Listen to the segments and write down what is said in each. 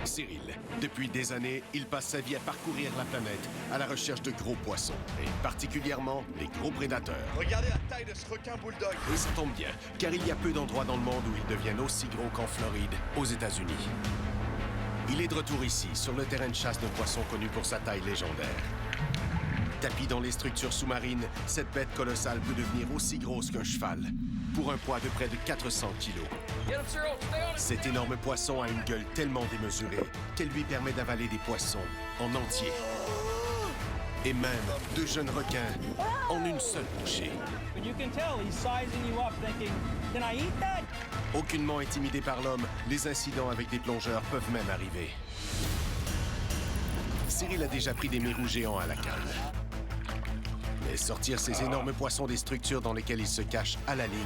Cyril. Depuis des années, il passe sa vie à parcourir la planète à la recherche de gros poissons, et particulièrement les gros prédateurs. Regardez la taille de ce requin bulldog. Et ça tombe bien, car il y a peu d'endroits dans le monde où ils deviennent aussi gros qu'en Floride, aux États-Unis. Il est de retour ici, sur le terrain de chasse d'un poisson connu pour sa taille légendaire. Tapis dans les structures sous-marines, cette bête colossale peut devenir aussi grosse qu'un cheval, pour un poids de près de 400 kilos. Cet énorme poisson a une gueule tellement démesurée qu'elle lui permet d'avaler des poissons en entier. Et même de jeunes requins en une seule bouchée. Aucunement intimidé par l'homme, les incidents avec des plongeurs peuvent même arriver. Cyril a déjà pris des mérous géants à la canne. Mais sortir ces énormes poissons des structures dans lesquelles ils se cachent à la ligne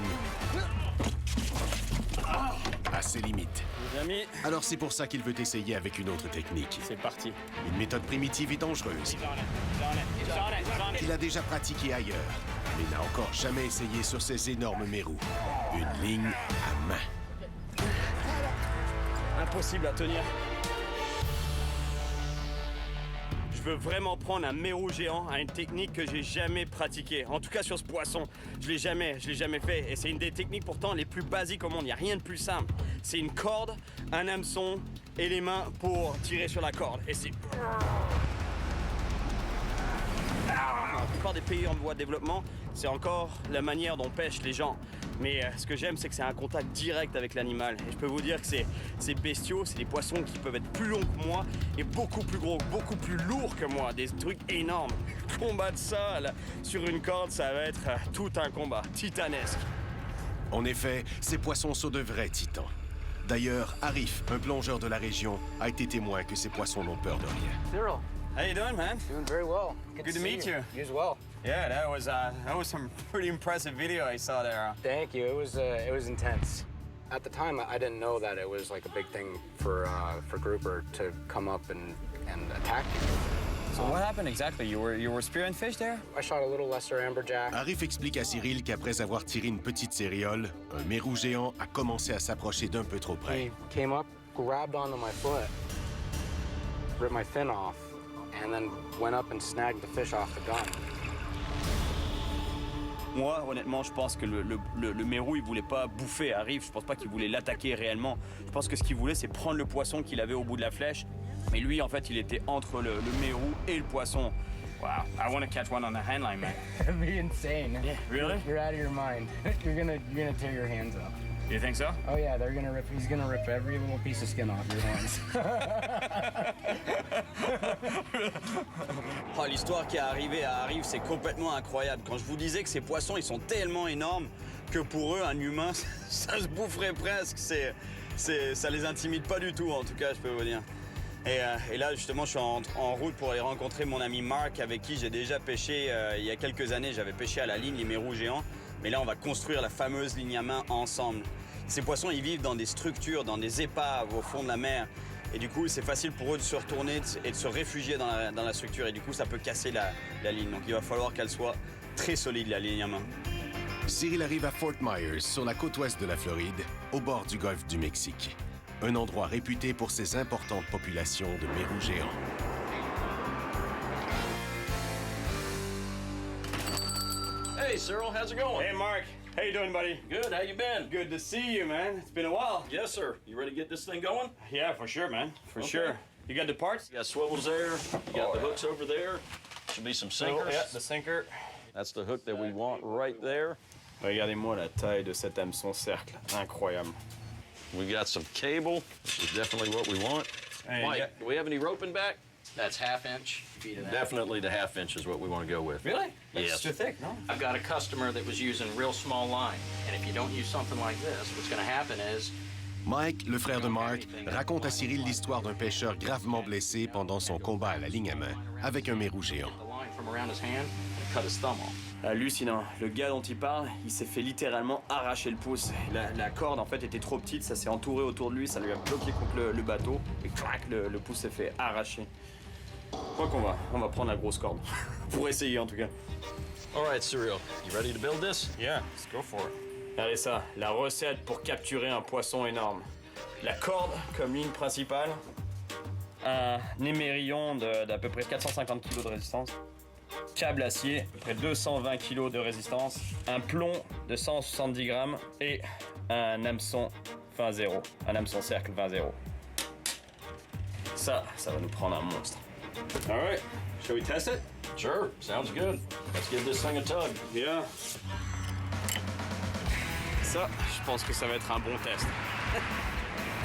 a ses limites. Les amis, alors c'est pour ça qu'il veut essayer avec une autre technique. c'est parti. Une méthode primitive et dangereuse qu'il a déjà pratiquée ailleurs, mais n'a encore jamais essayé sur ces énormes mérous. Une ligne à main. Impossible à tenir. Je veux vraiment prendre un mérou géant à une technique que j'ai jamais pratiquée. En tout cas sur ce poisson, je l'ai jamais fait. Et c'est une des techniques pourtant les plus basiques au monde. Il n'y a rien de plus simple. C'est une corde, un hameçon et les mains pour tirer sur la corde. Et c'est... Dans la plupart des pays en voie de développement, c'est encore la manière dont pêchent les gens. Mais ce que j'aime, c'est que c'est un contact direct avec l'animal. Et je peux vous dire que c'est bestiaux, c'est des poissons qui peuvent être plus longs que moi et beaucoup plus gros, beaucoup plus lourds que moi. Des trucs énormes. Combat de ça, là, sur une corde, ça va être tout un combat titanesque. En effet, ces poissons sont de vrais titans. D'ailleurs, Arif, un plongeur de la région, a été témoin que ces poissons n'ont peur de rien. Cyril, How you doing, man? doing very well. Good to meet you. You as well. Yeah, that was some pretty impressive video I saw there. Thank you. It was intense. At the time, I didn't know that it was like a big thing for grouper to come up and attack you. So what happened exactly? You were spearing fish there? I shot a little lesser amberjack. Arif explique à Cyril qu'après avoir tiré une petite céréole, un mérou géant a commencé à s'approcher d'un peu trop près. He came up, grabbed onto my foot, ripped my fin off, and then went up and snagged the fish off the gun. Moi, honnêtement, je pense que le mérou, il voulait pas bouffer Arif. Je pense pas qu'il voulait l'attaquer réellement. Je pense que ce qu'il voulait, c'est prendre le poisson qu'il avait au bout de la flèche. Mais lui, en fait, il était entre le mérou et le poisson. Wow, I want to catch one on the handline, man. That'd be insane. Yeah, really? You're out of your mind. You're gonna tear your hands up. You think so? Oh yeah, he's gonna rip every little piece of skin off your hands. Oh, l'histoire qui est arrivée à Arif, c'est complètement incroyable. Quand je vous disais que ces poissons, ils sont tellement énormes que pour eux, un humain, ça se boufferait presque. Ça les intimide pas du tout, en tout cas, je peux vous dire. Et là, justement, je suis en route pour aller rencontrer mon ami Mark, avec qui j'ai déjà pêché il y a quelques années. J'avais pêché à la ligne, les mérous géants. Mais là, on va construire la fameuse ligne à main ensemble. Ces poissons, ils vivent dans des structures, dans des épaves au fond de la mer. Et du coup, c'est facile pour eux de se retourner et de se réfugier dans la structure. Et du coup, ça peut casser la ligne. Donc, il va falloir qu'elle soit très solide, la ligne à main. Cyril arrive à Fort Myers, sur la côte ouest de la Floride, au bord du golfe du Mexique. Un endroit réputé pour ses importantes populations de mérous géants. Hey, Cyril, how's it going? Hey, Mark. How you doing, buddy? Good, how you been? Good to see you, man. It's been a while. Yes, sir. You ready to get this thing going? Yeah, for sure, man. For Okay. sure. You got the parts? You got swivels there, you got the hooks over there. Should be some sinkers. Yeah, the sinker. That's the hook that we want right there. Regardez-moi la taille de cet hameçon cercle. Incroyable. We got some cable. This is definitely what we want. Hey, Mike, yeah. do we have any roping back? That's half-inch feet of that. Definitely the half-inch is what we want to go with. Really? That's Yes. too thick, no? I've got a customer that was using real small line, and if you don't use something like this, what's going to happen is Mike, le frère de Mark, raconte à Cyril l'histoire d'un pêcheur gravement blessé pendant son combat à la ligne à main avec un mérou géant. the line from around his hand and cut his thumb off. Hallucinant. Le gars dont il parle, il s'est fait littéralement arracher le pouce. La corde, en fait, était trop petite, ça s'est entouré autour de lui, ça lui a bloqué contre le bateau, et crac, le pouce s'est fait arracher. Je crois qu'on va prendre la grosse corde. Pour essayer, en tout cas. All right, Cyril, you ready to build this? Yeah, let's go for it. Regardez ça, la recette pour capturer un poisson énorme. La corde comme ligne principale, un émerillon d'à peu près 450 kg de résistance, câble acier, à peu près 220 kg de résistance, un plomb de 170 grammes et un hameçon fin 0, un hameçon cercle 20-0. Ça va nous prendre un monstre. All right. Shall we test it? Sure, sounds good. Let's give this thing a tug. Yeah. Ça, je pense que ça va être un bon test.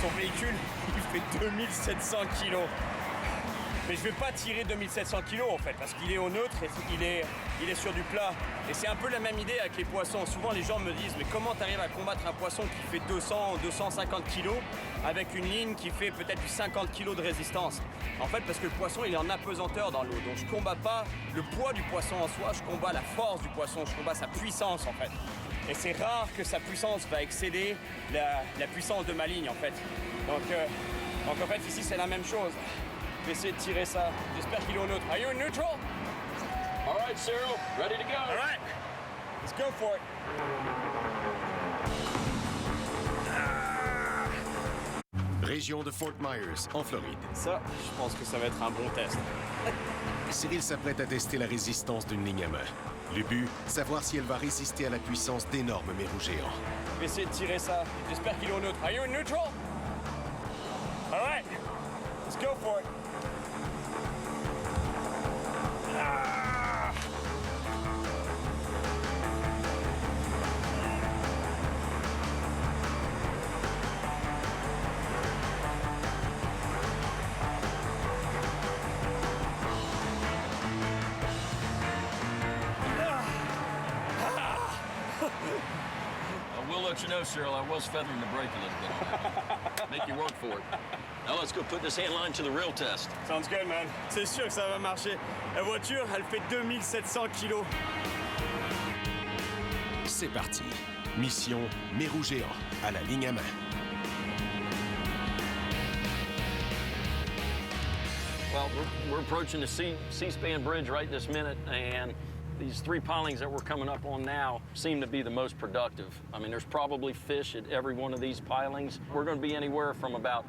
Son véhicule, il fait 2700 kg. Mais je vais pas tirer 2700 kg en fait, parce qu'il est au neutre et il est sur du plat. Et c'est un peu la même idée avec les poissons. Souvent les gens me disent, mais comment tu arrives à combattre un poisson qui fait 200 ou 250 kg avec une ligne qui fait peut-être du 50 kg de résistance? En fait, parce que le poisson, il est en apesanteur dans l'eau. Donc je combats pas le poids du poisson en soi, je combats la force du poisson, je combats sa puissance en fait. Et c'est rare que sa puissance va excéder la puissance de ma ligne en fait. Donc en fait ici c'est la même chose. Je vais essayer de tirer ça. J'espère qu'il est au neutre. Are you in neutral? All right, Cyril, ready to go. All right. Let's go for it. Région de Fort Myers, en Floride. Ça, je pense que ça va être un bon test. Cyril s'apprête à tester la résistance d'une ligne à main. Le but, savoir si elle va résister à la puissance d'énormes mérous géants. Je vais essayer de tirer ça. J'espère qu'il est au neutre. Are you in neutral? All right. Let's go for it. I will let you know, Cyril, I was feathering the brake a little bit on that. Make you work for it. Now let's go put this hand line to the real test. Sounds good, man. C'est sûr que ça va marcher. La voiture, elle fait 2700 kilos. C'est parti. Mission mérous géant à la ligne à main. Well, we're approaching the C-span bridge right this minute, and these 3 pilings that we're coming up on now seem to be the most productive. I mean, there's probably fish at every one of these pilings. We're going to be anywhere from about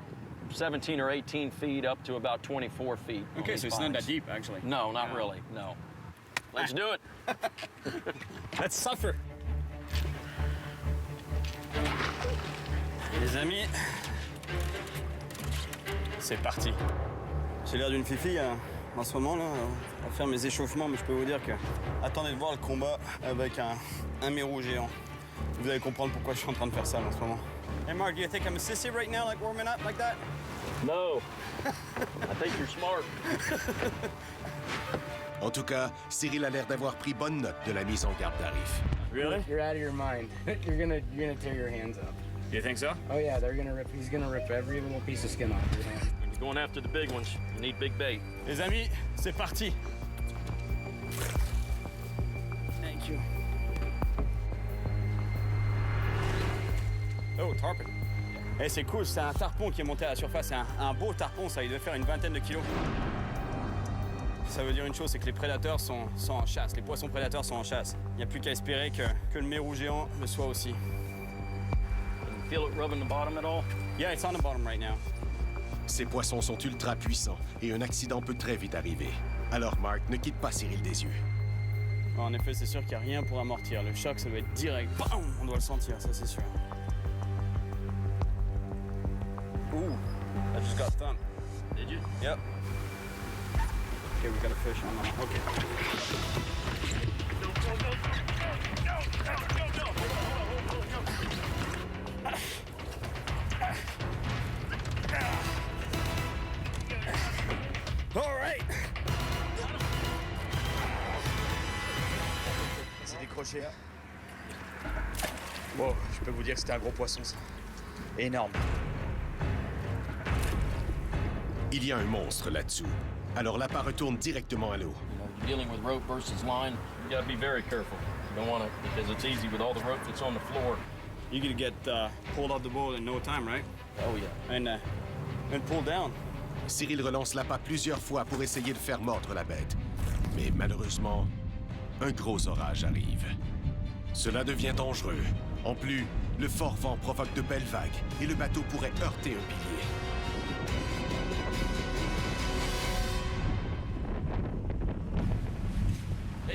17 or 18 feet up to about 24 feet. Okay, so it's not that deep, actually. No, not really, no. Let's do it. Let's suffer. Les amis, c'est parti. J'ai l'air d'une fifille en ce moment là, à faire mes échauffements, mais je peux vous dire que attendez de voir le combat avec un mérou géant. Vous allez comprendre pourquoi je suis en train de faire ça là, en ce moment. Hey Mark, do you think I'm a sissy right now, like warming up like that? No. I think you're smart. En tout cas, Cyril a l'air d'avoir pris bonne note de la mise en garde d'Arif. Really? You're out of your mind. You're gonna tear your hands up. You think so? Oh yeah, he's gonna rip every little piece of skin off your hand. When you're going after the big ones, you need big bait. Les amis, c'est parti. Thank you. Oh, tarpon. Eh, c'est cool, c'est un tarpon qui est monté à la surface. C'est un beau tarpon, ça, il devait faire une vingtaine de kilos. Ça veut dire une chose, c'est que les prédateurs sont en chasse. Les poissons prédateurs sont en chasse. Il n'y a plus qu'à espérer que le mérou géant le soit aussi. You feel it rubbing the bottom at all? Yeah, it's on the bottom right now. Ces poissons sont ultra puissants et un accident peut très vite arriver. Alors Mark, ne quitte pas Cyril des yeux. En effet, c'est sûr qu'il n'y a rien pour amortir. Le choc, ça doit être direct. Bam! On doit le sentir, ça c'est sûr. Ooh, I just got thumped. Did you? Yep. Okay, we got a fish on that. Okay. All right! C'est décroché. Bon, je peux vous dire que c'était un gros poisson, ça. Énorme. Il y a un monstre là-dessous. Alors l'appât retourne directement à l'eau. Dealing with rope versus line, you gotta be very careful. You don't want to, because it's easy with all the rope that's on the floor. You could get pulled off the boat in no time, right? Oh yeah. And pulled down. Cyril relance l'appât plusieurs fois pour essayer de faire mordre la bête. Mais malheureusement, un gros orage arrive. Cela devient dangereux. En plus, le fort vent provoque de belles vagues et le bateau pourrait heurter un pilier.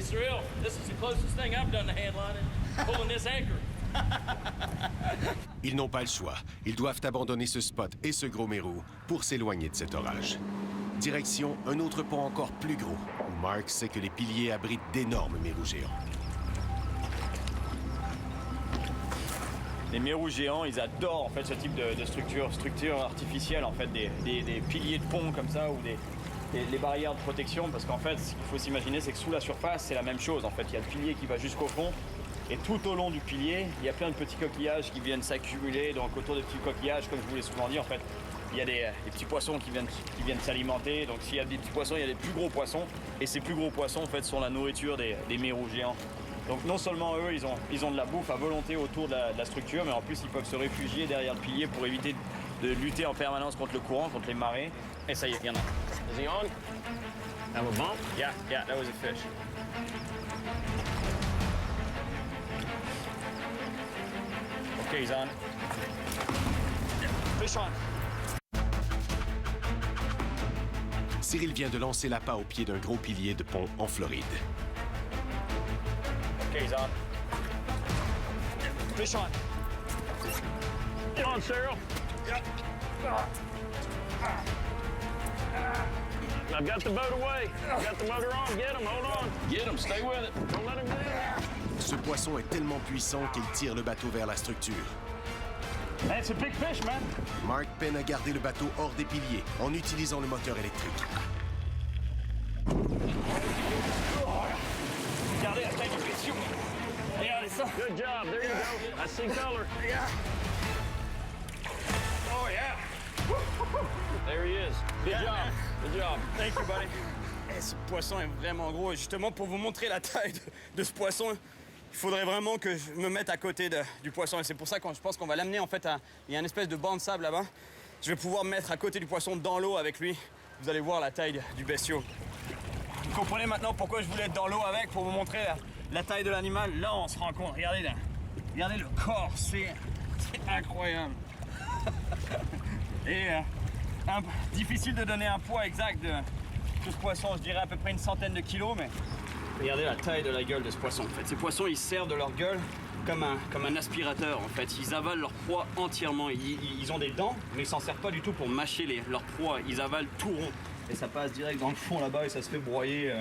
Cyril, this is the closest thing I've done to headlining, pulling this anchor. Ils n'ont pas le choix. Ils doivent abandonner ce spot et ce gros mérou pour s'éloigner de cet orage. Direction un autre pont encore plus gros, où Mark sait que les piliers abritent d'énormes mérous géants. Les mérous géants, ils adorent en fait ce type de structure artificielle, en fait, des piliers de pont comme ça, ou les barrières de protection, parce qu'en fait, ce qu'il faut s'imaginer, c'est que sous la surface, c'est la même chose. En fait, il y a le pilier qui va jusqu'au fond, et tout au long du pilier, il y a plein de petits coquillages qui viennent s'accumuler. Donc autour des petits coquillages, comme je vous l'ai souvent dit, en fait, il y a des petits poissons qui viennent s'alimenter. Donc s'il y a des petits poissons, il y a des plus gros poissons, et ces plus gros poissons, en fait, sont la nourriture des mérous géants. Donc non seulement eux, ils ont de la bouffe à volonté autour de la structure, mais en plus ils peuvent se réfugier derrière le pilier pour éviter de lutter en permanence contre le courant, contre les marées. Et ça y est, il y en a. Is he on? Have a bump? Yeah, that was a fish. Okay, he's on. Fish on. Cyril vient de lancer l'appât au pied d'un gros pilier de pont en Floride. Okay, he's on. Fish on. Get on, Cyril. Yep. I've got the boat away. I've got the motor on. Get him, hold on. Get him, stay with it. Don't let him down. Ce poisson est tellement puissant qu'il tire le bateau vers la structure. Hey, it's a big fish, man. Mark peine à garder le bateau hors des piliers en utilisant le moteur électrique. Regardez la taille du bestiau. Regardez ça. Good job. There you go. I see color. Yeah. Oh, yeah. There he is. Good Yeah, job. man. Good job. Thank you, buddy. Eh, ce poisson est vraiment gros. Et justement, pour vous montrer la taille de ce poisson, il faudrait vraiment que je me mette à côté du poisson. Et c'est pour ça que je pense qu'on va l'amener en fait à... Il y a une espèce de banc de sable là-bas. Je vais pouvoir me mettre à côté du poisson dans l'eau avec lui. Vous allez voir la taille du bestiau. Vous comprenez maintenant pourquoi je voulais être dans l'eau avec, pour vous montrer la taille de l'animal. Là, on se rend compte. Regardez là. Regardez le corps. C'est incroyable. Et difficile de donner un poids exact de ce poisson. Je dirais à peu près une centaine de kilos, mais... Regardez la taille de la gueule de ce poisson. En fait, ces poissons, ils servent de leur gueule comme un aspirateur. En fait, ils avalent leur proie entièrement. Ils ont des dents, mais ils s'en servent pas du tout pour mâcher leur proie. Ils avalent tout rond. Et ça passe direct dans le fond là-bas et ça se fait broyer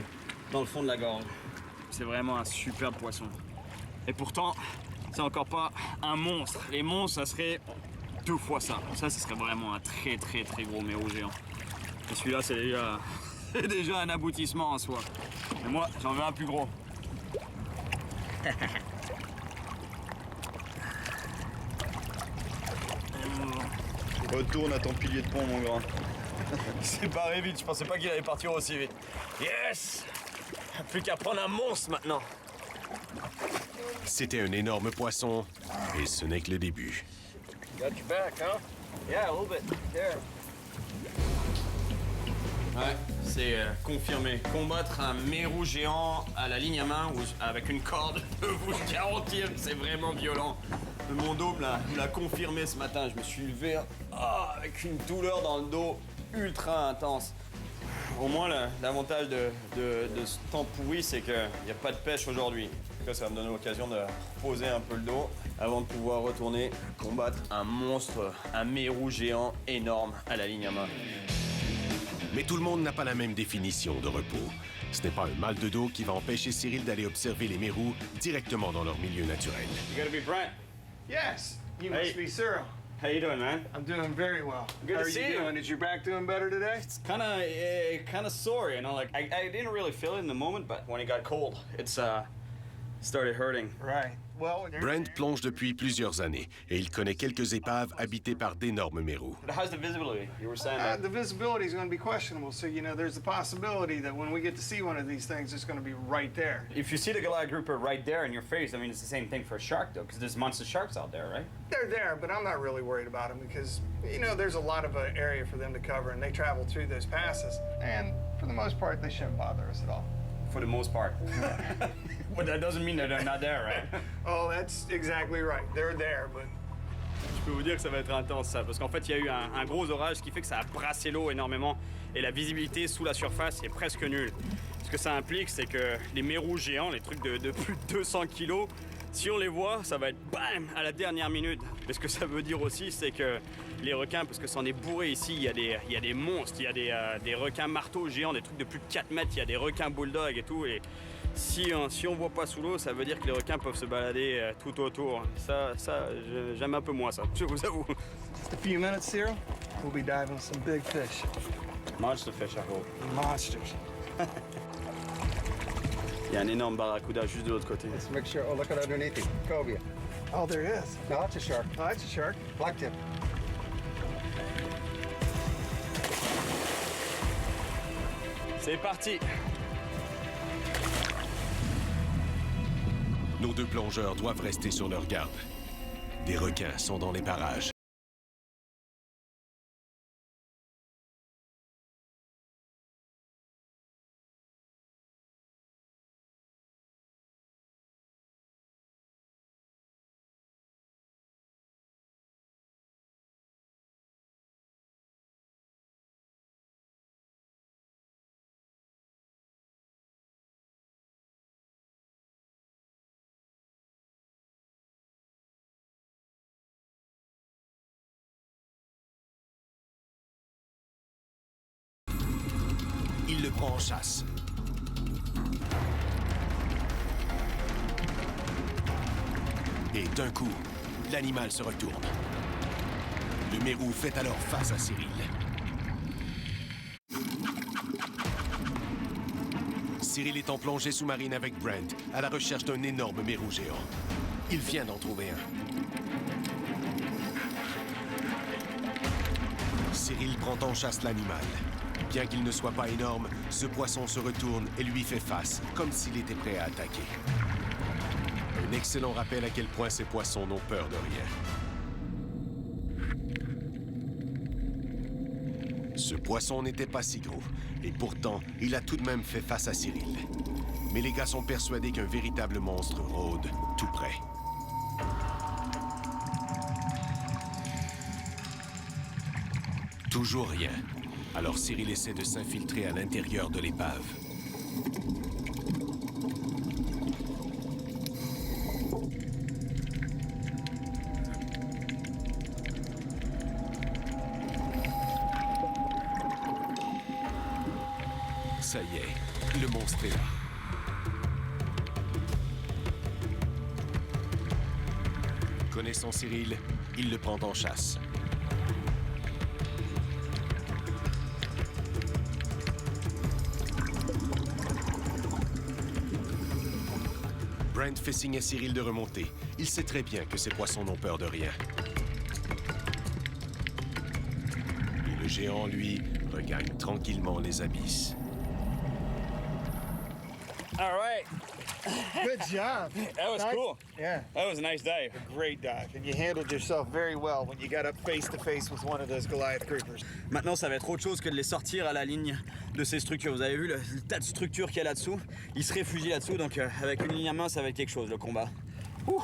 dans le fond de la gorge. C'est vraiment un superbe poisson. Et pourtant, c'est encore pas un monstre. Les monstres, ça serait 2 fois ça. Ça, ce serait vraiment un très très très gros mérou géant. Et celui-là, c'est déjà un aboutissement en soi. Et moi, j'en veux un plus gros. Retourne à ton pilier de pont, mon grand. Il s'est barré vite, je pensais pas qu'il allait partir aussi vite. Yes! Plus qu'à prendre un monstre maintenant. C'était un énorme poisson, et ce n'est que le début. Got your back, huh? Yeah, a little bit. There. Ouais, c'est confirmé. Combattre un mérou géant à la ligne à main ou avec une corde, je peux vous le garantir, c'est vraiment violent. Mon dos me l'a confirmé ce matin. Je me suis levé avec une douleur dans le dos ultra intense. Au moins, l'avantage de ce temps pourri, c'est qu'il n'y a pas de pêche aujourd'hui. En tout cas, ça va me donner l'occasion de reposer un peu le dos avant de pouvoir retourner combattre un monstre, un mérou géant énorme à la ligne à main. Mais tout le monde n'a pas la même définition de repos. Ce n'est pas un mal de dos qui va empêcher Cyril d'aller observer les mérous directement dans leur milieu naturel. You gotta be Brent. Yes, you Hey. must be Cyril. How you doing, man? I'm doing very well. Good How to are see you you. doing? Is your back doing better today? It's kind of sore, you know. Like I didn't really feel it in the moment, but when it got cold, it's started hurting. Right. Well, Brent plonge depuis plusieurs années et il connaît quelques épaves habitées par d'énormes mérous. But how's the visibility? You were saying that. the visibility is going to be questionable. So, you know, there's the possibility that when we get to see one of these things, it's going to be right there. If you see the Goliath grouper right there in your face, I mean, it's the same thing for a shark, though, because there's monster sharks out there, right? They're there, but I'm not really worried about them because, you know, there's a lot of area for them to cover, and they travel through those passes. And for the most part, they shouldn't bother us at all. For the most part. But that doesn't mean that they're not there, right? Oh, that's exactly right. They're there, but Je peux vous dire que ça va être intense ça, parce qu'en fait il y a eu un gros orage qui fait que ça a brassé l'eau énormément et la visibilité sous la surface est presque nulle. Ce que ça implique, c'est que les mérous géants, les trucs de plus de 200 kilos, si on les voit, ça va être BAM à la dernière minute. Mais ce que ça veut dire aussi, c'est que les requins, parce que c'en est bourré ici, il y a des monstres, il y a des requins marteaux géants, des trucs de plus de 4 mètres, il y a des requins bulldogs et tout. Et si on voit pas sous l'eau, ça veut dire que les requins peuvent se balader tout autour. Ça j'aime un peu moins ça, je vous avoue. Just a few minutes, Cyril. We'll be diving some big fish. Monster fish, I hope. Monsters. Il y a un énorme barracuda juste de l'autre côté. Let's make sure. Oh, look at underneath it. Cobia. Oh, there is. No, that's a shark. Oh, that's a shark. Blacktip. C'est parti. Nos deux plongeurs doivent rester sur leur garde. Des requins sont dans les parages. Il le prend en chasse. Et d'un coup, l'animal se retourne. Le mérou fait alors face à Cyril. Cyril est en plongée sous-marine avec Brent, à la recherche d'un énorme mérou géant. Il vient d'en trouver un. Cyril prend en chasse l'animal. Bien qu'il ne soit pas énorme, ce poisson se retourne et lui fait face, comme s'il était prêt à attaquer. Un excellent rappel à quel point ces poissons n'ont peur de rien. Ce poisson n'était pas si gros, et pourtant, il a tout de même fait face à Cyril. Mais les gars sont persuadés qu'un véritable monstre rôde tout près. Toujours rien. Alors Cyril essaie de s'infiltrer à l'intérieur de l'épave. Ça y est, le monstre est là. Connaissant Cyril, il le prend en chasse. Brent fait signe à Cyril de remonter. Il sait très bien que ces poissons n'ont peur de rien. Et le géant, lui, regagne tranquillement les abysses. All right. Good job. That was cool. Yeah. That was a nice dive. Great dive. And you handled yourself very well when you got up face to face with one of those Goliath groupers. Maintenant, ça va être autre chose que de les sortir à la ligne de ces structures. Vous avez vu le tas de structures qu'il y a là-dessous? Ils se réfugient là-dessous, donc avec une ligne à main, ça va être quelque chose, le combat. Ouh.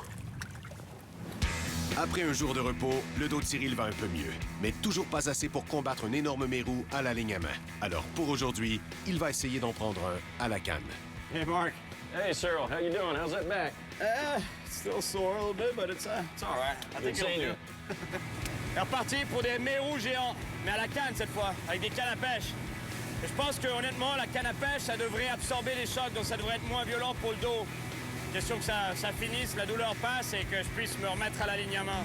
Après un jour de repos, le dos de Cyril va un peu mieux, mais toujours pas assez pour combattre un énorme mérou à la ligne à main. Alors pour aujourd'hui, il va essayer d'en prendre un à la canne. Hey, Mark. Hey, Cyril, how you doing? How's that back? Still sore a little bit, but it's all right. I think Good seeing it'll you. do. C'est reparti pour des mérous géants, mais à la canne cette fois, avec des cannes à pêche. Et je pense que honnêtement, la canne à pêche, ça devrait absorber les chocs, donc ça devrait être moins violent pour le dos. Question que ça finisse, la douleur passe et que je puisse me remettre à la ligne à main.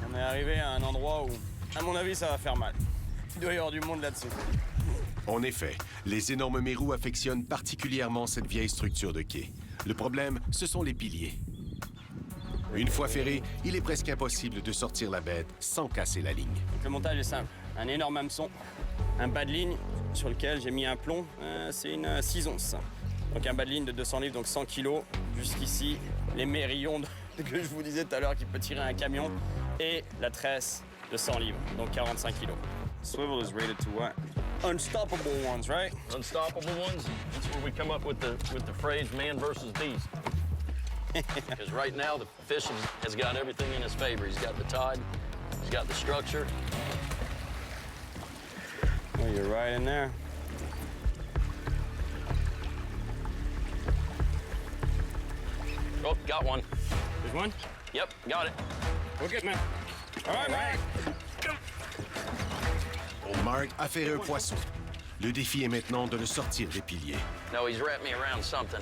On est arrivé à un endroit où, à mon avis, ça va faire mal. Il doit y avoir du monde là-dessus. En effet, les énormes mérous affectionnent particulièrement cette vieille structure de quai. Le problème, ce sont les piliers. Une fois ferré, il est presque impossible de sortir la bête sans casser la ligne. Donc, le montage est simple. Un énorme hameçon, un bas de ligne sur lequel j'ai mis un plomb, c'est une 6 onces. Donc un bas de ligne de 200 livres, donc 100 kilos. Jusqu'ici, les mérillons que je vous disais tout à l'heure qui peut tirer un camion. Et la tresse de 100 livres, donc 45 kilos. Swivel is rated to what? unstoppable ones, right? Unstoppable ones. That's where we come up with the phrase "man versus beast." Because right now the fish has got everything in his favor. He's got the tide, he's got the structure. Oh, you're right in there. Oh, got one. There's one? Yep, got it. We're good, man. All right, man. Mark a fait un poisson. Le défi est maintenant de le sortir des piliers. No, he's wrapped me around something.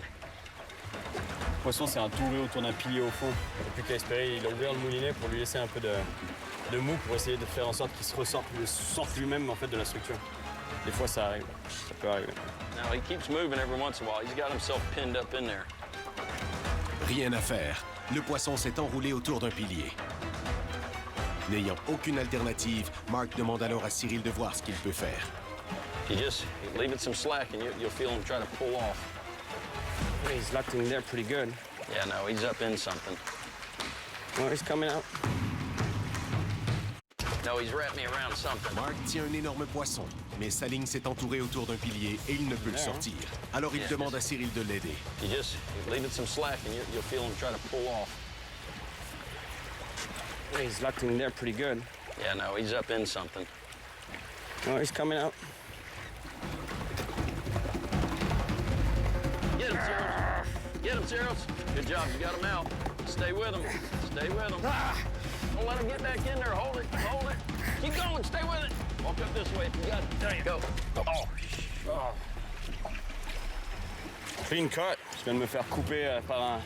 Le poisson, c'est un touré autour d'un pilier au fond. Il n'y a plus qu'à espérer. Il a ouvert le moulinet pour lui laisser un peu de mou pour essayer de faire en sorte qu'il se sorte lui-même en fait de la structure. Des fois, ça arrive. Ça peut arriver. Now he keeps moving every once in a while. He's got himself pinned up in there. Rien à faire. Le poisson s'est enroulé autour d'un pilier. N'ayant aucune alternative, Mark demande alors à Cyril de voir ce qu'il peut faire. You leave it some slack and you'll feel him try to pull off. He's locked in there pretty good. Yeah, no, he's up in something. Well, he's coming out. No, he's wrapped me around something. Mark tient un énorme poisson, mais sa ligne s'est entourée autour d'un pilier et il ne peut le sortir. Alors il demande à Cyril de l'aider. You leave it some slack and you'll feel him try to pull off. He's locked in there pretty good. Yeah, no, he's up in something. Well, he's coming out. Get him, Cyril. Get him, Cyril. Good job, you got him out. Stay with him. Stay with him. Don't let him get back in there. Hold it, hold it. Keep going, stay with it. Walk up this way if you got it. There you go. Oh. Clean cut. Je viens de me faire couper par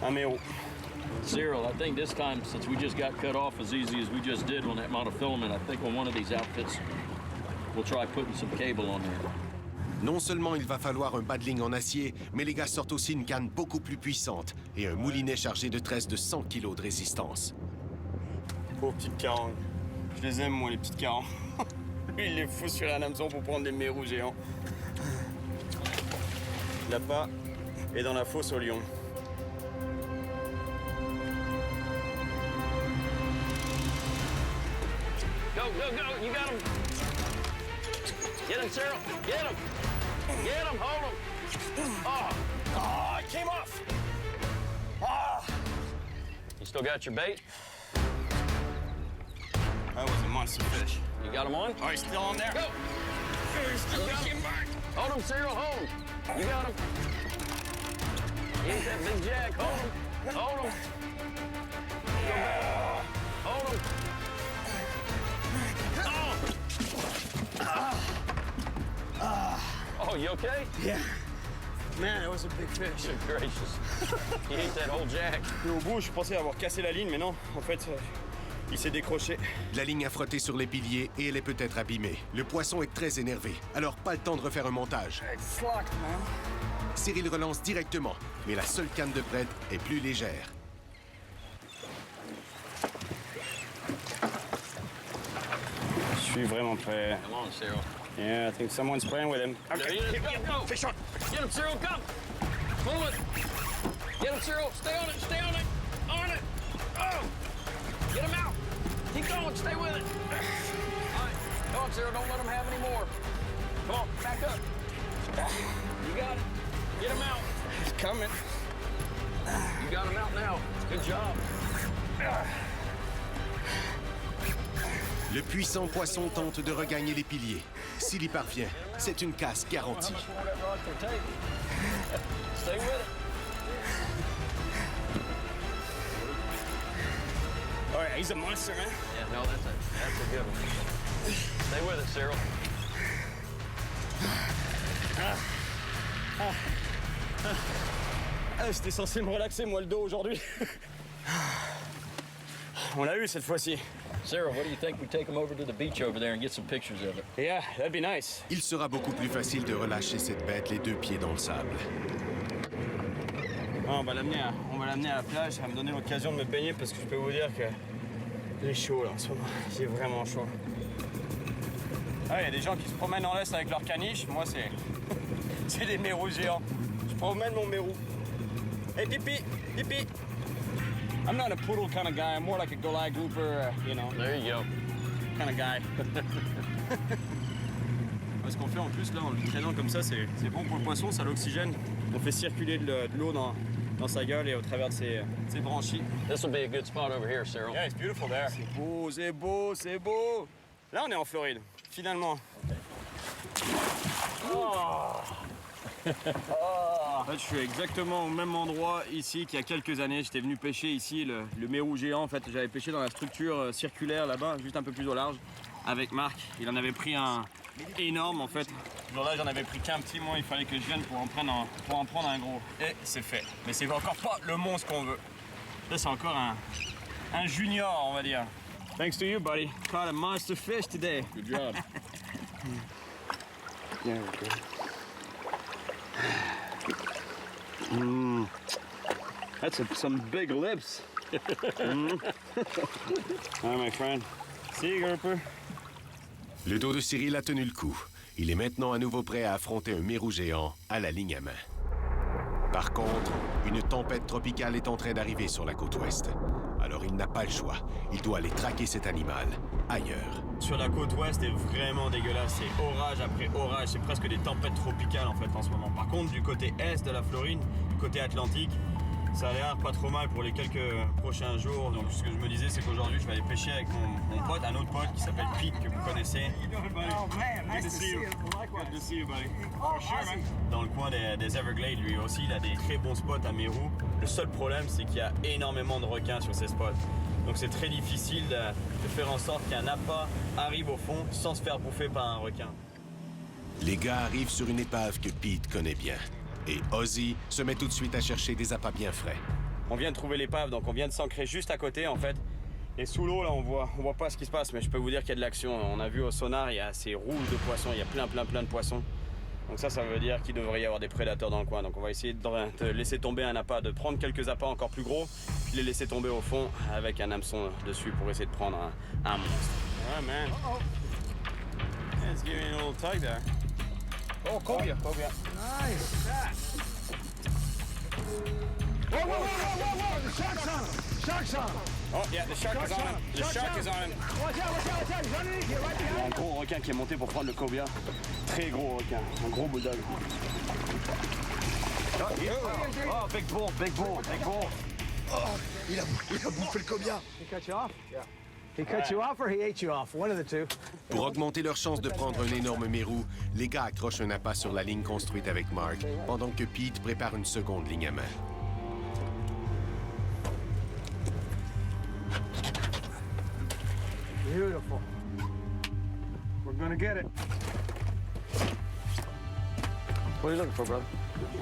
un mérou. Cyril, I think this time, since we just got cut off as easy as we just did on that monofilament, I think on one of these outfits, we'll try putting some cable on there. Non seulement il va falloir un battling en acier, mais les gars sortent aussi une canne beaucoup plus puissante et un moulinet chargé de tresses de 100 kg de résistance. Pauvre petite carangue. Je les aime, moi, les petites carangues. Lui, il les fout sur un hameçon pour prendre des mérous géants. L'appât est dans la fosse au lion. Go, go, go, you got him. Get him, Cyril, get him. Get him, hold him. Oh, it came off. You still got your bait? That was a monster fish. You got him on? Oh, he's still on there? Go. Still looking back. Hold him, Cyril, hold him. You got him. He ain't that big jack, hold him. Hold him. Go back. Hold him. Oh, you okay? Yeah. Man, that was a big fish. Good gracious. He ate that whole jack. Et au bout, je pensais avoir cassé la ligne, mais non. En fait, il s'est décroché. La ligne a frotté sur les piliers et elle est peut-être abîmée. Le poisson est très énervé, alors pas le temps de refaire un montage. It's locked, man. Cyril relance directement, mais la seule canne de prête est plus légère. Je suis vraiment prêt. Come on, Cyril. Yeah, I think someone's playing with him. There he is. Go, go. Fish on. Get him, Cyril, come. Pull it. Get him, Cyril. Stay on it, stay on it. On it. Oh. Get him out. Keep going, stay with it. All right. Come on, Cyril, don't let him have any more. Come on, back up. You got it. Get him out. He's coming. You got him out now. Good job. Le puissant poisson tente de regagner les piliers. S'il y parvient, c'est une casse garantie. Stay with it. All right, he's a monster, man. Yeah, no, that's a good one. Stay with it, Cyril. J'étais censé me relaxer, moi, le dos aujourd'hui. On l'a eu cette fois-ci. Cyril, what do you think we take him over to the beach over there and get some pictures of it? Yeah, that'd be nice. Il sera beaucoup plus facile de relâcher cette bête les deux pieds dans le sable. On va l'amener à la plage, ça va me donner l'occasion de me baigner parce que je peux vous dire que j'ai chaud là en ce moment. J'ai vraiment chaud. Ah, il y a des gens qui se promènent en l'est avec leur caniche. Moi, c'est des mérous géants. Je promène mon mérou. Hey, pipi, pipi. I'm not a poodle kind of guy. I'm more like a Goliath grouper, you know. There you go. Kind of guy. parce qu'en fait en plus là en le traînant comme ça c'est bon pour le poisson, ça l'oxygène. On fait circuler de l'eau dans sa gueule et au travers de ses branchies. This will be a good spot over here, Cyril. Yeah, it's beautiful there. C'est beau, c'est beau, c'est beau. Là on est en Floride, finalement. En fait, je suis exactement au même endroit ici qu'il y a quelques années. J'étais venu pêcher ici le mérou géant. En fait, j'avais pêché dans la structure circulaire là-bas, juste un peu plus au large, avec Marc. Il en avait pris un énorme en fait. Là, j'en avais pris qu'un petit, moi, il fallait que je vienne pour en prendre un gros. Et c'est fait. Mais c'est encore pas le monstre qu'on veut. Là, c'est encore un junior, on va dire. Thanks to you, buddy. Caught a monster fish today. Good job. Yeah, okay. That's some big lips. Hi, my friend. See you, grouper. Le dos de Cyril a tenu le coup. Il est maintenant à nouveau prêt à affronter un mérou géant à la ligne à main. Par contre, une tempête tropicale est en train d'arriver sur la côte ouest. Alors il n'a pas le choix. Il doit aller traquer cet animal ailleurs. Sur la côte ouest, c'est vraiment dégueulasse. C'est orage après orage. C'est presque des tempêtes tropicales en fait en ce moment. Par contre, du côté est de la Floride, du côté atlantique, ça a l'air pas trop mal pour les quelques prochains jours. Donc ce que je me disais, c'est qu'aujourd'hui, je vais aller pêcher avec mon pote, un autre pote qui s'appelle Pete, que vous connaissez. Dans le coin des Everglades, lui aussi, il a des très bons spots à Meru. Le seul problème, c'est qu'il y a énormément de requins sur ces spots. Donc c'est très difficile de faire en sorte qu'un appât arrive au fond sans se faire bouffer par un requin. Les gars arrivent sur une épave que Pete connaît bien. Et Ozzy se met tout de suite à chercher des appâts bien frais. On vient de trouver l'épave, donc on vient de s'ancrer juste à côté en fait. Et sous l'eau là on voit pas ce qui se passe, mais je peux vous dire qu'il y a de l'action. On a vu au sonar, il y a ces rouges de poissons, il y a plein de poissons. Donc ça veut dire qu'il devrait y avoir des prédateurs dans le coin. Donc on va essayer de laisser tomber un appât, de prendre quelques appâts encore plus gros, puis les laisser tomber au fond avec un hameçon dessus pour essayer de prendre un monstre. Ouais man. Yeah, it's giving me a little tug there. Oh, cobia. Nice. Whoa. The shark's on him. Shark's on him. Oh yeah, the shark is on him. The shark is on him. Watch out. He's underneath here, right behind. Un gros requin qui est monté pour prendre le cobia. Très gros requin, un gros bulldog. Oh, big bull. Oh, il a bouffé le cobia. He cut you off? Yeah. He cut you off or he ate you off? One of the two. Pour augmenter leur chance de prendre un énorme mérou, les gars accrochent un appât sur la ligne construite avec Mark, pendant que Pete prépare une seconde ligne à main. Beautiful. We're gonna get it. What are you looking for, brother?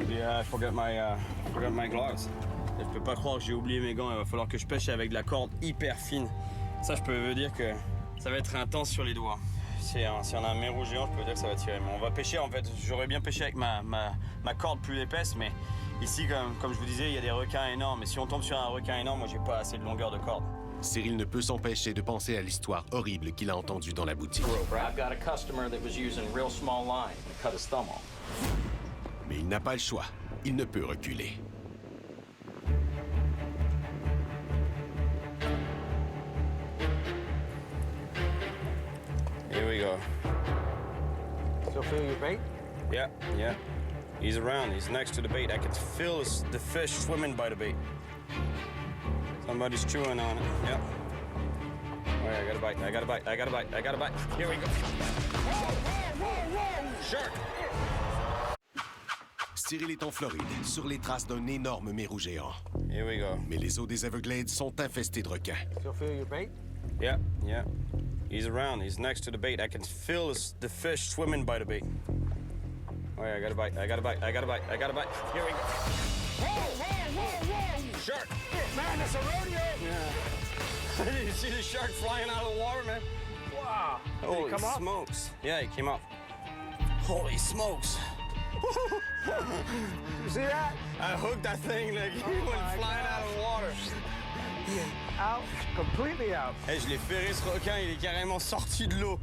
Yeah, I forgot my gloves. Je peux pas croire que j'ai oublié mes gants. Il va falloir que je pêche avec de la corde hyper fine. Ça, je peux vous dire que ça va être intense sur les doigts. Si on a un mérou géant, je peux dire que ça va tirer. Mais on va pêcher, en fait, j'aurais bien pêché avec ma corde plus épaisse, mais ici, comme je vous disais, il y a des requins énormes. Et si on tombe sur un requin énorme, moi, j'ai pas assez de longueur de corde. Cyril ne peut s'empêcher de penser à l'histoire horrible qu'il a entendue dans la boutique. I've got a customer that was using real small line to cut his thumb off. Mais il n'a pas le choix. Il ne peut reculer. Here we go. Still feel your bait? Yeah. He's around. He's next to the bait. I can feel the fish swimming by the bait. Somebody's chewing on it. Yep. All right, I got a bite. Here we go. Whoa! Shark! Cyril est en Floride, sur les traces d'un énorme mérou géant. Here we go. Mais les eaux des Everglades sont infestées de requins. Still feel your bait? Yeah. He's around. He's next to the bait. I can feel the fish swimming by the bait. All right, I got a bite. Here we go. Whoa! Shark! Man, that's a rodeo! Yeah. You see the shark flying out of the water, man? Wow. Did he Holy come up? smokes. Yeah, he came up. Holy smokes. You see that? I hooked that thing, like, he went flying out of the water. Out, completely out. Hey, je l'ai ferré, ce requin, il est carrément sorti de l'eau.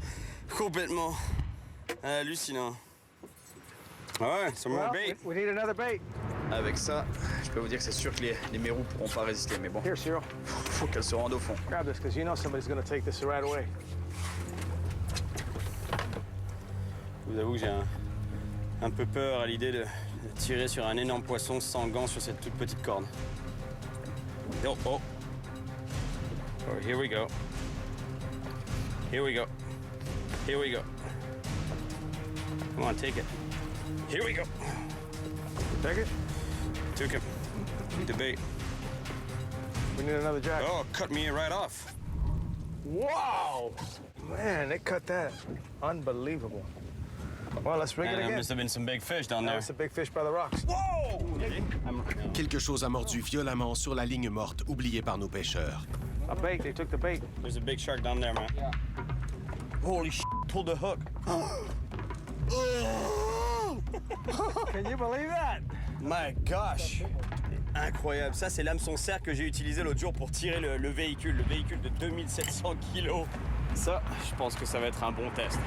Complètement. Hallucinant. Ouais, c'est mon Well, bait. we need another bait. Avec ça, je peux vous dire que c'est sûr que les mérous pourront pas résister, mais bon, Here, Cyril. faut qu'elles se rendent au fond. Grab this, because you know somebody's going to take this right away. Je vous avoue que j'ai un peu peur à l'idée de tirer sur un énorme poisson sans gants sur cette toute petite corde. Oh, oh. Oh, here we go. Here we go. Here we go. Come on, take it. Here we go. Take it. Took him. Need the bait. We need another jack. Oh, cut me right off. Wow! Man, they cut that. Unbelievable. Well, let's rig it Man, there again. must have been some big fish down there. That's a big fish by the rocks. Whoa! Quelque chose a mordu violemment sur la ligne morte oubliée par nos pêcheurs. A bait, they took the bait. There's a big shark down there, man. Yeah. Holy shit, pulled the hook. Can you believe that? My gosh! Incroyable. Ça, c'est l'hameçon cerf que j'ai utilisé l'autre jour pour tirer le véhicule de 2700 kilos. Ça, je pense que ça va être un bon test.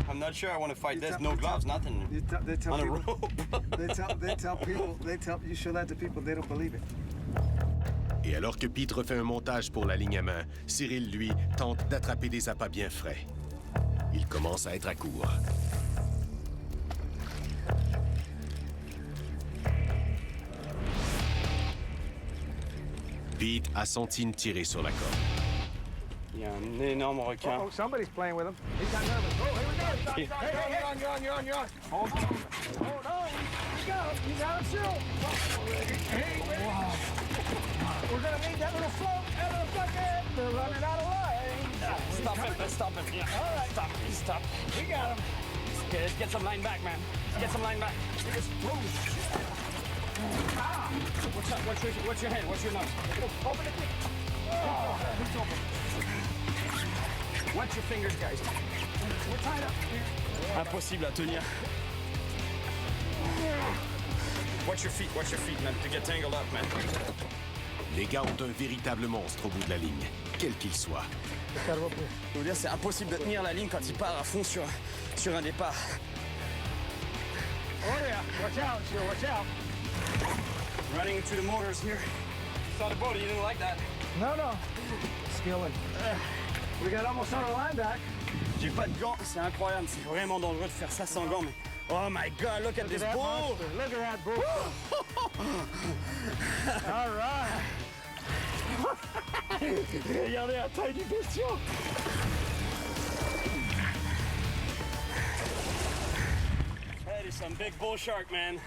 I'm not sure I want to fight this. No gloves, nothing. They tell On a people. rope. They tell people. You show that to people, they don't believe it. Et alors que Pete refait un montage pour la ligne à main, Cyril, lui, tente d'attraper des appâts bien frais. Il commence à être à court. Pete a senti une tirée sur la corde. Il y a un énorme requin. Oh, somebody's playing with him. He got nervous. Oh, here we go. Stop, stop. Hey, you're on. Hold on. Hold on. You got him still. Hey, wow. We're gonna need that little float, that little bucket. They're running out of line. Stop it, let's stop it. Yeah. All right. Stop. We got him. Okay, let's get some line back, man. Let's get some line back. Ah. What's your head? What's your nose? Open it. Oh, it's open. Watch your fingers, guys. We're tied up here. Impossible à tenir. Watch your feet, man, to get tangled up, man. Les gars ont un véritable monstre au bout de la ligne, quel qu'il soit. Je veux vous dire, c'est impossible de tenir la ligne quand il part à fond sur un départ. Oh yeah, watch out, Joe, watch out. Running into the motors here. Saw the boat, you didn't like that. No. Skilling. We got almost our line back. J'ai pas de gants, c'est incroyable, c'est vraiment dangereux de faire ça sans gants, mais... Oh my God, look at this bull! Look at that bull. All right. Regardez la taille du bestiau. That is some big bull shark, man.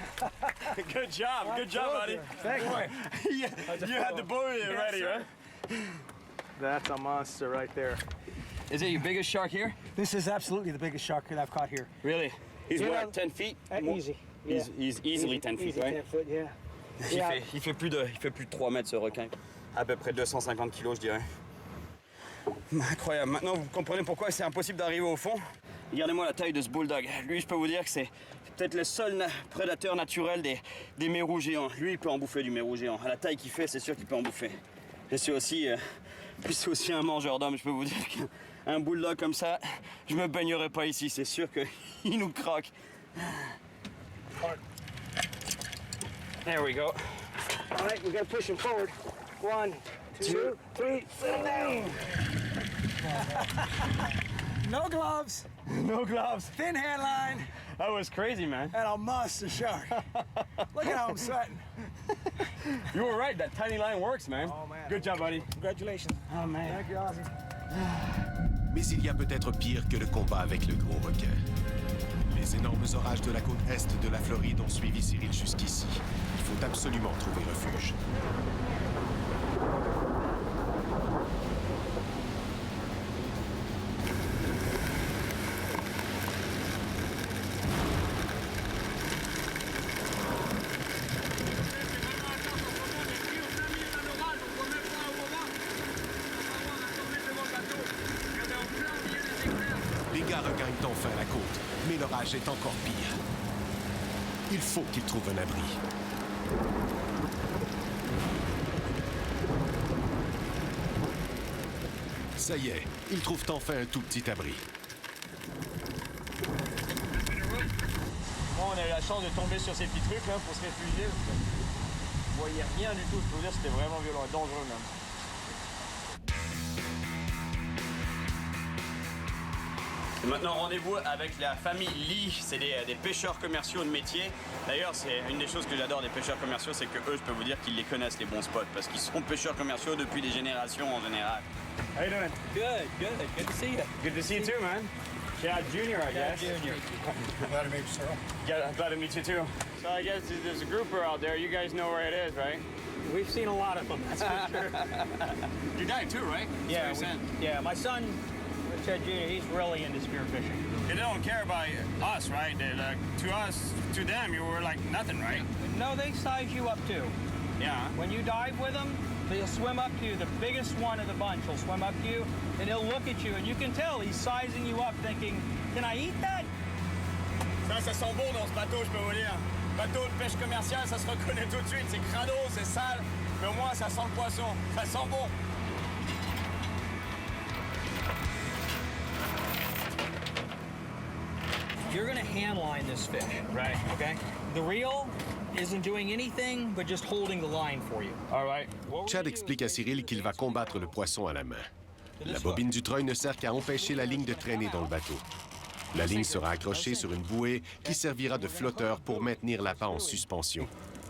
Good job, buddy. Thank you. You had the buoy ready, right? That's a monster right there. Is it your biggest shark here? This is absolutely the biggest shark that I've caught here. Really? He's Yeah. what, 10 feet? Easy. Yeah. He's easily 10 feet, Easy right? 10 foot, yeah. Il fait plus de 3 mètres ce requin. À peu près 250 kilos, je dirais. Incroyable. Maintenant, vous comprenez pourquoi c'est impossible d'arriver au fond. Regardez-moi la taille de ce bulldog. Lui, je peux vous dire que c'est peut-être le seul prédateur naturel des mérous géants. Lui, il peut en bouffer du mérou géant. À la taille qu'il fait, c'est sûr qu'il peut en bouffer. Et c'est aussi un mangeur d'hommes. Je peux vous dire qu'un bulldog comme ça, je me baignerai pas ici. C'est sûr qu'il nous croque. There we go. All right, we got to push him forward. 1, 2, 3, sit down. No gloves. No gloves. Thin hairline That was crazy, man. and a monster shark. Look at how I'm sweating. You were right. That tiny line works, man. Oh, man. Good job, buddy. Congratulations. Oh, man. Thank you, Ozzy. Mais il y a peut-être pire que le combat avec le gros requin. Les énormes orages de la côte est de la Floride ont suivi Cyril jusqu'ici. Il faut absolument trouver refuge. Les gars regagnent enfin la côte, mais l'orage est encore pire. Il faut qu'ils trouvent un abri. Ça y est, ils trouvent enfin un tout petit abri. Bon, on a eu la chance de tomber sur ces petits trucs là, pour se réfugier. Vous voyez rien du tout, je peux vous dire c'était vraiment violent et dangereux même. Maintenant, rendez-vous avec la famille Lee. C'est des pêcheurs commerciaux de métier. D'ailleurs, c'est une des choses que j'adore des pêcheurs commerciaux, c'est que eux, je peux vous dire qu'ils les connaissent, les bons spots, parce qu'ils sont pêcheurs commerciaux depuis des générations en général. How you doing? Good, good. Good to see you. Good to see you too, man. Chad Jr., I guess. Junior. Glad to meet you, sir. Yeah, glad to meet you too. So I guess there's a grouper out there. You guys know where it is, right? We've seen a lot of them, that's for sure. You died too, right? Yeah, my son, Chad Jr., he's really into spearfishing. They don't care about us, right? To them, you were like nothing, right? No, they size you up too. Yeah. When you dive with them, they'll swim up to you. The biggest one of the bunch will swim up to you, and he'll look at you, and you can tell he's sizing you up, thinking, "Can I eat that?" Ça sent bon dans ce bateau, je peux vous dire. Bateau de pêche commerciale, ça se reconnaît tout de suite. C'est crado, c'est sale, mais au moins ça sent le poisson. Ça sent bon. You're gonna hand line this fish, Right. okay? The reel isn't doing anything but just holding the line for you. All right. Chad explique à Cyril qu'il va combattre le poisson à la main. La bobine du treuil ne sert qu'à empêcher la ligne de traîner dans le bateau. La ligne sera accrochée sur une bouée qui servira de flotteur pour maintenir l'appât en suspension.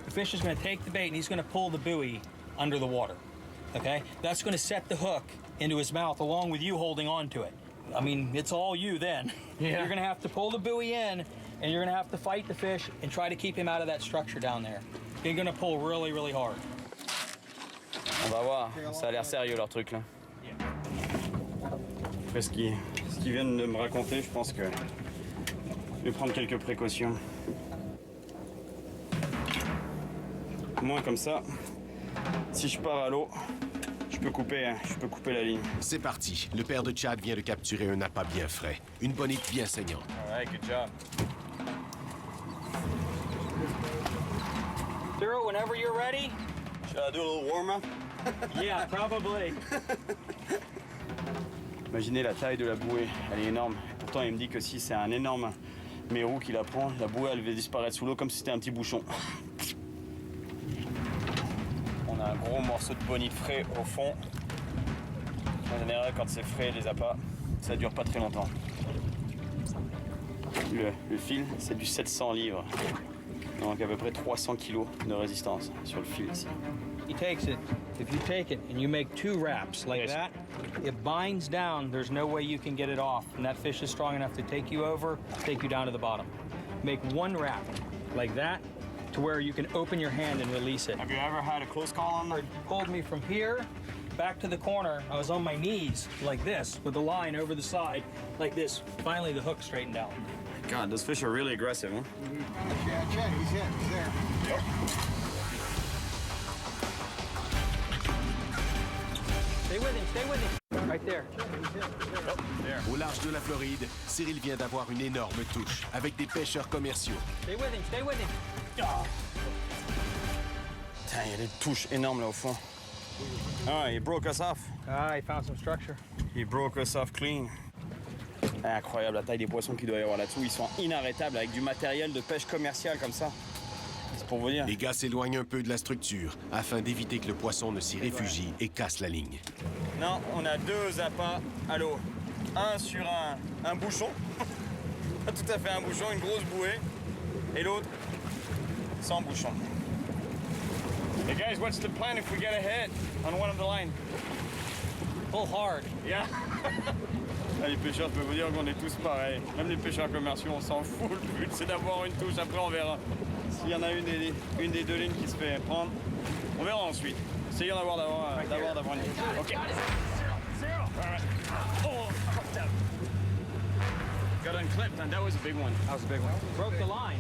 The fish is gonna take the bait and he's gonna pull the buoy under the water, okay? That's gonna set the hook into his mouth along with you holding on to it. I mean, it's all you then. Yeah. You're gonna have to pull the buoy in and you're gonna have to fight the fish and try to keep him out of that structure down there. You're gonna pull really, really hard. On va voir, ça a l'air sérieux leur truc là. Après ce qu'ils viennent de me raconter, je pense que je vais prendre quelques précautions. Au moins comme ça, si je pars à l'eau, je peux couper la ligne. C'est parti. Le père de Chad vient de capturer un appât bien frais. Une bonite bien saignante. All right, good job. Cyril, whenever you're ready. Should I do a little warm-up? Yeah, probably. Imaginez la taille de la bouée, elle est énorme. Pourtant, il me dit que si c'est un énorme mérou qui la prend, la bouée, elle va disparaître sous l'eau comme si c'était un petit bouchon. On a un gros morceau de bonite frais au fond. En général, quand c'est frais, les appâts, ça dure pas très longtemps. Le fil, c'est du 700 livres. Donc à peu près 300 kilos de résistance sur le fil ici. He takes it. If you take it and you make 2 wraps like Yes. that, it binds down. There's no way you can get it off. And that fish is strong enough to take you over, take you down to the bottom. Make 1 wrap like that to where you can open your hand and release it. Have you ever had a close call on that? It pulled me from here back to the corner. I was on my knees like this with the line over the side like this. Finally, the hook straightened out. God, those fish are really aggressive, huh? Yeah, Chad, he's there. Stay with him. Right there. Au large de la Floride, Cyril vient d'avoir une énorme touche avec des pêcheurs commerciaux. Stay with him. Stay with him. Putain, il y a des touches énormes là au fond. Ah, he broke us off. Ah, he found some structure. He broke us off clean. Incroyable la taille des poissons qu'il doit y avoir là-dessous. Ils sont inarrêtables avec du matériel de pêche commerciale comme ça. C'est pour vous dire. Les gars s'éloignent un peu de la structure afin d'éviter que le poisson ne s'y réfugie et casse la ligne. Non, on a 2 appâts à l'eau. Un sur un bouchon. Pas tout à fait un bouchon, une grosse bouée. Et l'autre sans bouchon. Hey guys, what's the plan if we get a hit on one of the line? Pull hard. Yeah. Ah, les pêcheurs, je peux vous dire qu'on est tous pareils. Même les pêcheurs commerciaux, on s'en fout. Le but, c'est d'avoir une touche. Après, on verra. S'il y en a une des 2 lignes qui se fait prendre, on verra ensuite. Essayons d'avoir une touche. OK. Oh, got unclipped, and that was a big one. That was a big one. Broke the line.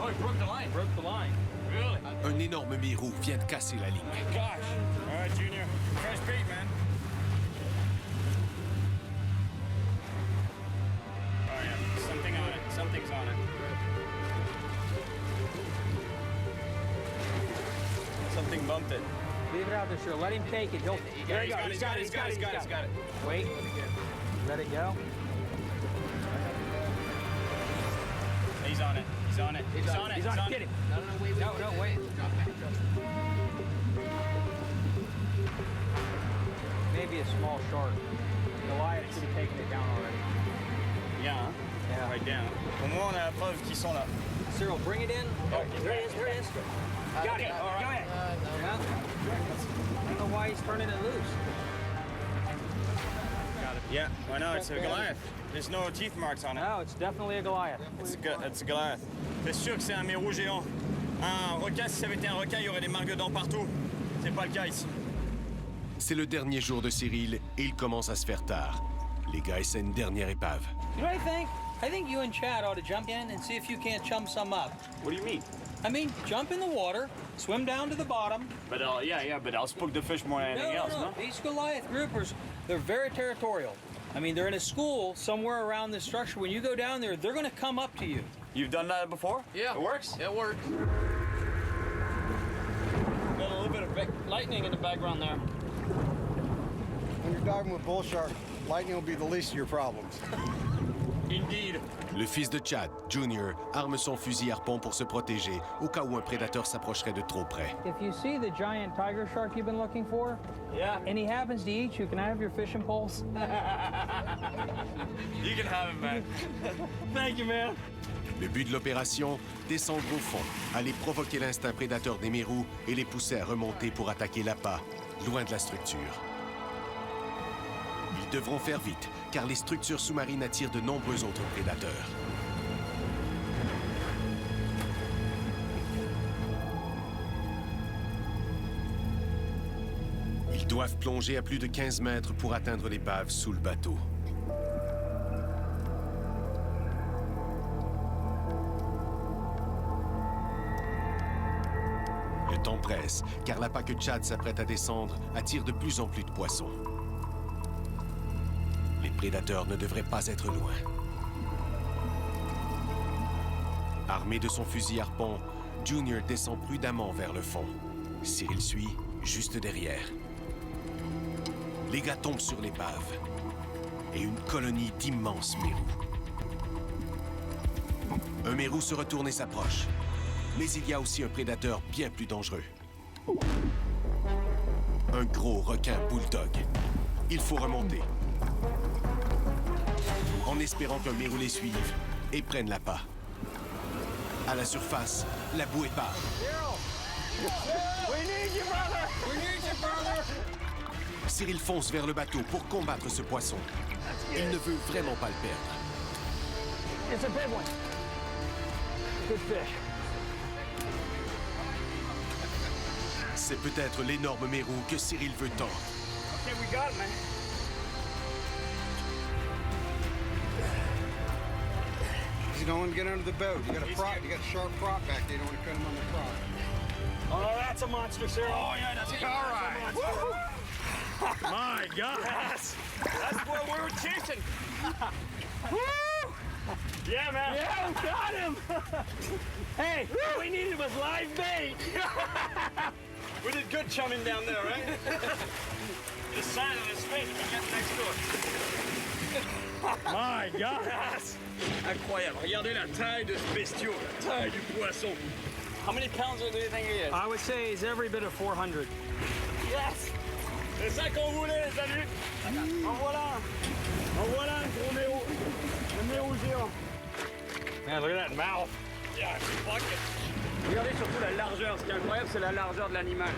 Oh, he broke the line. Broke the line. Really? Un énorme mérou vient de casser la ligne. Gosh. All right, Junior. Fresh bait, man. Oh, yeah. Something on it. Something's on it. Something bumped it. Leave it out there, sure. Let him take it. There you go. He's got it. Wait. Let it go. He's on it. He's on it. He's on it. He's on it. Get him. No, wait. Maybe a small shark. Goliath should have taken it down already. Yeah, hein? Yeah. Right down. Au moins, on a la preuve qu'ils sont là. Cyril, bring it in. Oh, there it is, there it is. Got it. All right. Go ahead. Yeah. I don't know why he's turning it loose. Got it. Yeah, I know, it's a Goliath. There's no teeth marks on it. No, it's definitely a Goliath. It's a Goliath. C'est sûr que c'est un mérou géant. Un requin, si ça avait été un requin, il y aurait des marques de dents partout. C'est pas le cas ici. C'est le dernier jour de Cyril et il commence à se faire tard. Les gars essaient une dernière épave. You know what I think? I think you and Chad ought to jump in and see if you can't chum some up. What do you mean? I mean, jump in the water, swim down to the bottom. But but I'll spook the fish more than anything else, no? These Goliath groupers, they're very territorial. I mean, they're in a school somewhere around this structure. When you go down there, they're going to come up to you. You've done that before? Yeah. It works? It works. Got a little bit of lightning in the background there. When you're diving with bull shark, lightning will be the least of your problems. Indeed. Le fils de Chad, Junior, arme son fusil harpon pour se protéger au cas où un prédateur s'approcherait de trop près. If you see the giant tiger shark you've been looking for, and he happens to eat you, can I have your fishing poles? You can have it, man. Thank you, man. Le but de l'opération, descendre au fond, aller provoquer l'instinct prédateur des mérous et les pousser à remonter pour attaquer l'appât, loin de la structure. Ils devront faire vite, car les structures sous-marines attirent de nombreux autres prédateurs. Ils doivent plonger à plus de 15 mètres pour atteindre l'épave sous le bateau. Le temps presse, car l'appât que Chad s'apprête à descendre attire de plus en plus de poissons. Les prédateurs ne devraient pas être loin. Armé de son fusil harpon, Junior descend prudemment vers le fond. Cyril suit, juste derrière. Les gars tombent sur l'épave et une colonie d'immenses mérous. Un mérou se retourne et s'approche. Mais il y a aussi un prédateur bien plus dangereux. Un gros requin bulldog. Il faut remonter. En espérant qu'un mérou les suive et prenne l'appât. À la surface, la bouée part. We need you, brother! We need you, brother! Cyril fonce vers le bateau pour combattre ce poisson. Il ne veut vraiment pas le perdre. It's a big one. Good fish. C'est peut-être l'énorme mérou que Cyril veut tendre. Okay, we got it, man. You don't want to get under the boat. You got a prop. You got a sharp prop back there. You don't want to cut him on the prop. Oh, that's a monster, Cyril. Oh, yeah, that's all right. My God. That's what we were chasing. Woo! Yeah, man. Yeah, we got him. Hey, all we needed was live bait. We did good chumming down there, right? The sign on his face, we get next door. My God. Incroyable. Regardez la taille de ce bestiau, la taille du poisson. How many pounds do you think he is? I would say he's every bit of 400. Yes! C'est ça qu'on voulait, les amis! En voilà un gros mérou. Un mérou géant. Man, look at that mouth. Yeah, fuck it. Regardez surtout la largeur. Ce qui est incroyable, c'est la largeur de l'animal.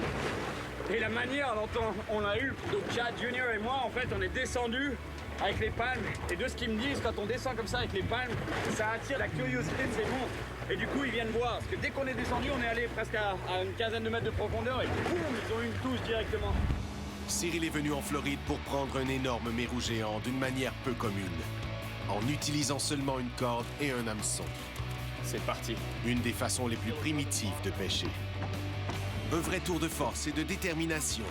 Et la manière dont on a eu. Donc Chad Junior et moi, en fait, on est descendus avec les palmes. Et de ce qu'ils me disent, quand on descend comme ça avec les palmes, ça attire la curiosité de ces monstres. Et du coup, ils viennent voir. Parce que dès qu'on est descendu, on est allé presque à une quinzaine de mètres de profondeur et boum, ils ont eu une touche directement. Cyril est venu en Floride pour prendre un énorme mérou géant d'une manière peu commune, en utilisant seulement une corde et un hameçon. C'est parti. Une des façons les plus primitives de pêcher. Un vrai tour de force et de détermination.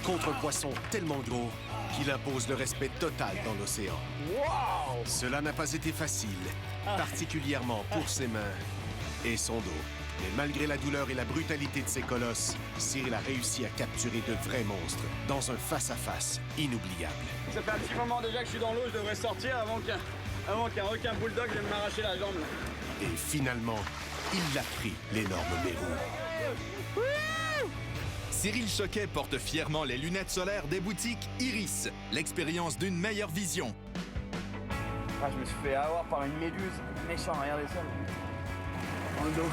Contre un poisson tellement gros qu'il impose le respect total dans l'océan. Wow! Cela n'a pas été facile, particulièrement pour ses mains et son dos. Mais malgré la douleur et la brutalité de ces colosses, Cyril a réussi à capturer de vrais monstres dans un face-à-face inoubliable. Ça fait un petit moment déjà que je suis dans l'eau, je devrais sortir avant qu'un requin bulldog vienne m'arracher la jambe. Là. Et finalement, il l'a pris, l'énorme mérou. Cyril Choquet porte fièrement les lunettes solaires des boutiques Iris, l'expérience d'une meilleure vision. Ah, je me suis fait avoir par une méduse. Méchant, regardez ça. Dans le dos.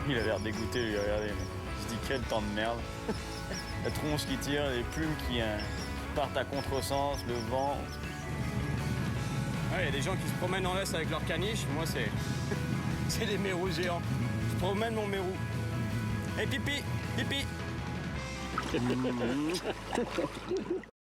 Il a l'air dégoûté, lui, regardez. Il se dit quel temps de merde. La tronche qui tire, les plumes qui partent à contresens, le vent. Il y a des gens qui se promènent en laisse avec leur caniche. Moi, c'est des mérous géants. Je promène mon mérou. Et pipi, pipi.